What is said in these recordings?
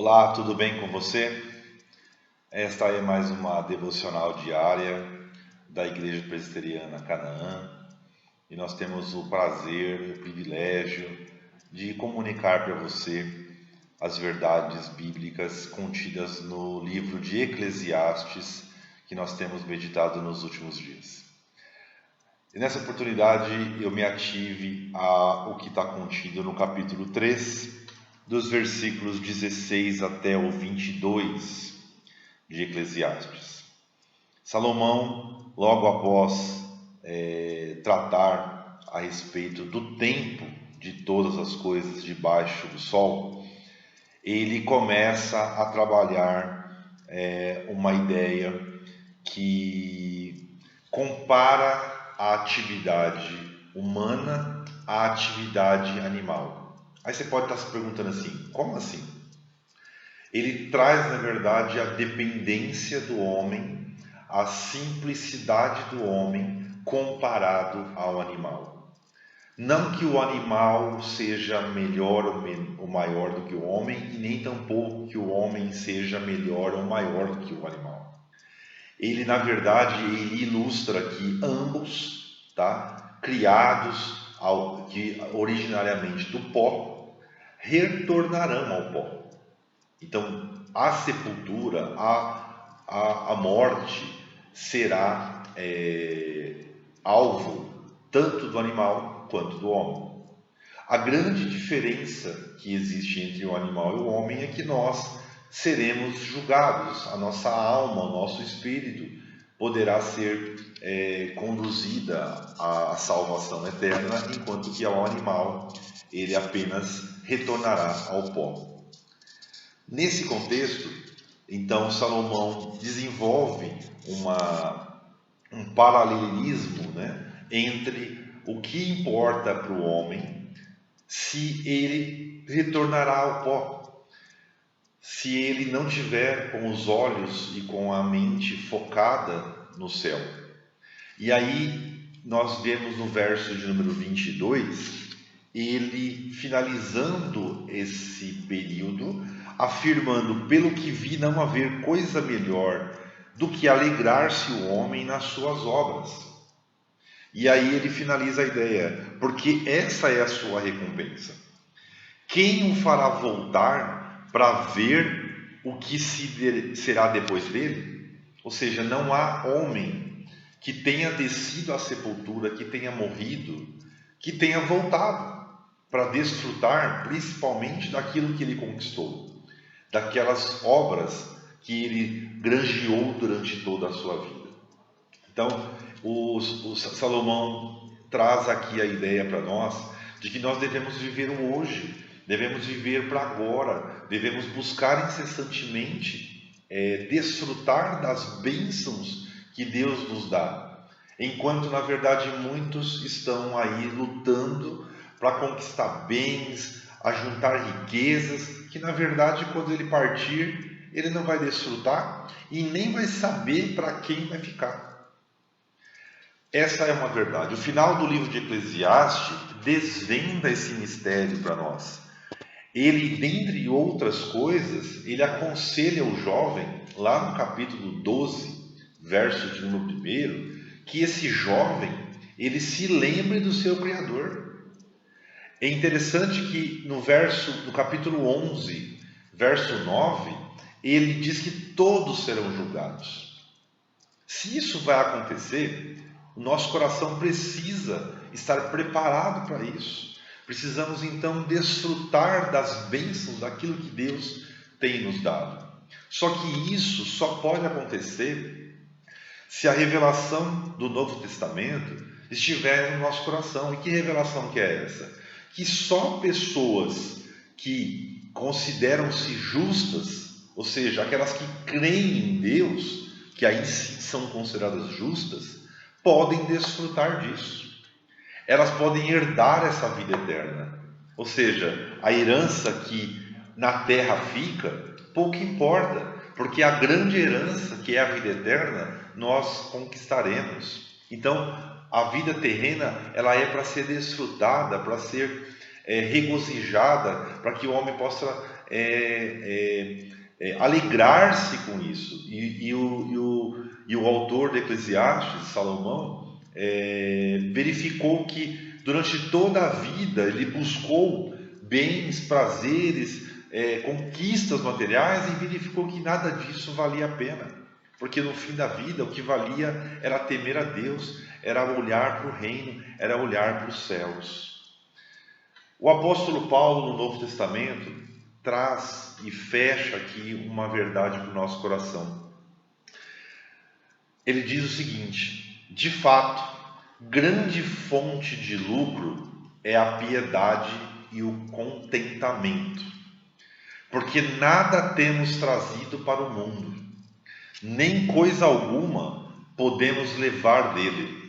Olá, tudo bem com você? Esta é mais uma devocional diária da Igreja Presbiteriana Canaã e nós temos o prazer, o privilégio de comunicar para você as verdades bíblicas contidas no livro de Eclesiastes que nós temos meditado nos últimos dias. E nessa oportunidade eu me ative ao que está contido no capítulo 3, dos versículos 16 até o 22 de Eclesiastes. Salomão, logo após tratar a respeito do tempo de todas as coisas debaixo do sol, ele começa a trabalhar uma ideia que compara a atividade humana à atividade animal. Aí você pode estar se perguntando assim, como assim? Ele traz, na verdade, a dependência do homem, a simplicidade do homem comparado ao animal. Não que o animal seja melhor ou maior do que o homem, e nem tampouco que o homem seja melhor ou maior do que o animal. Ele, na verdade, ele ilustra que ambos, criados originariamente do pó, retornarão ao pó. Então, a sepultura, a morte será alvo tanto do animal quanto do homem. A grande diferença que existe entre o animal e o homem é que nós seremos julgados, a nossa alma, o nosso espírito poderá ser conduzida à salvação eterna, enquanto que ao animal ele apenas retornará ao pó. Nesse contexto, então, Salomão desenvolve um paralelismo, entre o que importa para o homem se ele retornará ao pó, se ele não tiver com os olhos e com a mente focada no céu. E aí nós vemos no verso de número 22, ele finalizando esse período, afirmando: pelo que vi, não haver coisa melhor do que alegrar-se o homem nas suas obras. E aí ele finaliza a ideia: porque essa é a sua recompensa. Quem o fará voltar para ver o que será depois dele? Ou seja, não há homem que tenha descido à sepultura, que tenha morrido, que tenha voltado para desfrutar principalmente daquilo que ele conquistou, daquelas obras que ele granjeou durante toda a sua vida. Então, o Salomão traz aqui a ideia para nós de que nós devemos viver o hoje, devemos viver para agora, devemos buscar incessantemente desfrutar das bênçãos que Deus nos dá, enquanto na verdade muitos estão aí lutando para conquistar bens, a juntar riquezas, que na verdade quando ele partir, ele não vai desfrutar e nem vai saber para quem vai ficar. Essa é uma verdade. O final do livro de Eclesiastes desvenda esse mistério para nós. Ele, dentre outras coisas, ele aconselha o jovem, lá no capítulo 12, verso de número 1, que esse jovem, ele se lembre do seu Criador. É interessante que no capítulo 11, verso 9, ele diz que todos serão julgados. Se isso vai acontecer, o nosso coração precisa estar preparado para isso. Precisamos então desfrutar das bênçãos daquilo que Deus tem nos dado. Só que isso só pode acontecer se a revelação do Novo Testamento estiver no nosso coração. E que revelação que é essa? Que só pessoas que consideram-se justas, ou seja, aquelas que creem em Deus, que aí sim são consideradas justas, podem desfrutar disso. Elas podem herdar essa vida eterna. Ou seja, a herança que na terra fica, pouco importa, porque a grande herança, que é a vida eterna, nós conquistaremos. Então, a vida terrena, ela é para ser desfrutada, para ser regozijada, para que o homem possa alegrar-se com isso. E o autor de Eclesiastes, Salomão, verificou que durante toda a vida ele buscou bens, prazeres, conquistas materiais e verificou que nada disso valia a pena. Porque no fim da vida o que valia era temer a Deus, era olhar para o reino, era olhar para os céus. O apóstolo Paulo, no Novo Testamento, traz e fecha aqui uma verdade para o nosso coração. Ele diz o seguinte: de fato, grande fonte de lucro é a piedade e o contentamento, porque nada temos trazido para o mundo, nem coisa alguma podemos levar dele.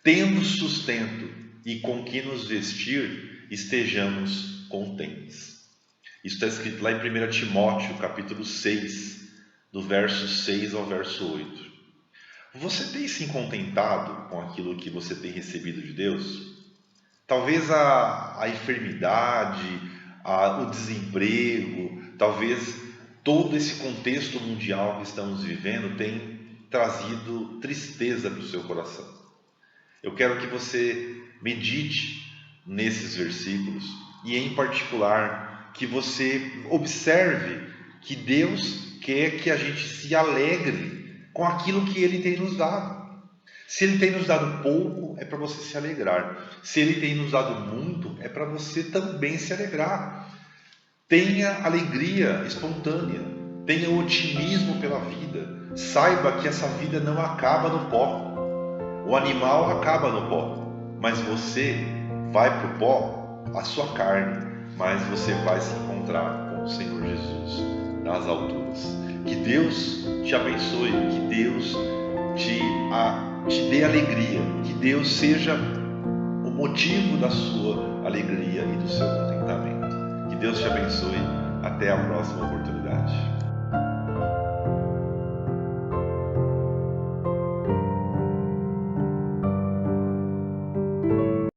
Tendo sustento e com que nos vestir, estejamos contentes. Isso está escrito lá em 1 Timóteo, capítulo 6, do verso 6 ao verso 8. Você tem se contentado com aquilo que você tem recebido de Deus? Talvez a enfermidade, o desemprego, talvez todo esse contexto mundial que estamos vivendo tenha trazido tristeza para o seu coração. Eu quero que você medite nesses versículos e, em particular, que você observe que Deus quer que a gente se alegre com aquilo que Ele tem nos dado. Se Ele tem nos dado pouco, é para você se alegrar. Se Ele tem nos dado muito, é para você também se alegrar. Tenha alegria espontânea, tenha otimismo pela vida. Saiba que essa vida não acaba no pó. O animal acaba no pó, mas você vai para o pó, a sua carne, mas você vai se encontrar com o Senhor Jesus nas alturas. Que Deus te abençoe, que Deus te dê alegria, que Deus seja o motivo da sua alegria e do seu contentamento. Que Deus te abençoe. Até a próxima oportunidade.